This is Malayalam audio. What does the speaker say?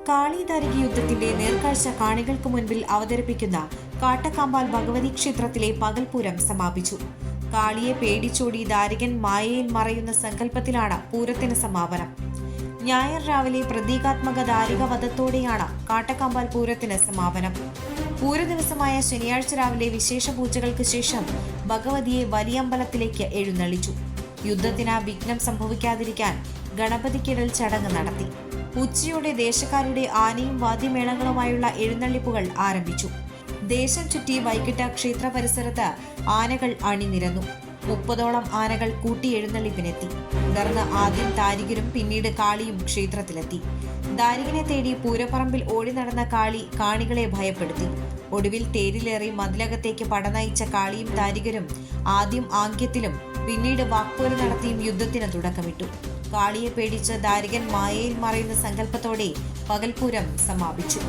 കാളി ദാരിക യുദ്ധത്തിന്റെ നേർക്കാഴ്ച കാണികൾക്ക് മുൻപിൽ അവതരിപ്പിക്കുന്ന കാട്ടക്കാമ്പാൽ ഭഗവതി ക്ഷേത്രത്തിലെ പകൽപൂരം സമാപിച്ചു. കാളിയെ പേടിച്ചോടി ദാരികൻ മായയിൽ മറയുന്ന സങ്കല്പത്തിലാണ് പൂരത്തിന് സമാപനം. ഞായർ രാവിലെ പ്രതീകാത്മക ദാരിക വധത്തോടെയാണ് കാട്ടക്കാമ്പാൽ പൂരത്തിന് സമാപനം. പൂരദിവസമായ ശനിയാഴ്ച രാവിലെ വിശേഷ പൂജകൾക്ക് ശേഷം ഭഗവതിയെ വലിയമ്പലത്തിലേക്ക് എഴുന്നള്ളിച്ചു. യുദ്ധത്തിന് വിഘ്നം സംഭവിക്കാതിരിക്കാൻ ഗണപതിക്കിടൽ ചടങ്ങ് നടത്തി. ഉച്ചയോടെ ദേശക്കാരുടെ ആനയും വാദ്യമേളങ്ങളുമായുള്ള എഴുന്നള്ളിപ്പുകൾ ആരംഭിച്ചു. ദേശം ചുറ്റി വൈകിട്ട് ക്ഷേത്ര പരിസരത്ത് ആനകൾ അണിനിരന്നു. 30ഓളം ആനകൾ കൂട്ടി എഴുന്നള്ളിപ്പിനെത്തി. തുടർന്ന് ആദ്യം ദാരികനും പിന്നീട് കാളിയും ക്ഷേത്രത്തിലെത്തി. ദാരികനെ തേടി പൂരപ്പറമ്പിൽ ഓടി നടന്ന കാളി കാണികളെ ഭയപ്പെടുത്തി. ഒടുവിൽ തേരിലേറി മതിലകത്തേക്ക് പടനയിച്ച കാളിയും ദാരികരും ആദ്യം ആംഗ്യത്തിലും പിന്നീട് വാക്പോര് നടത്തിയും യുദ്ധത്തിന് തുടക്കമിട്ടു. കാളിയെ പേടിച്ച് ദാരികൻ മായയിൽ മറയുന്ന സങ്കല്പത്തോടെ പകൽപൂരം സമാപിച്ചു.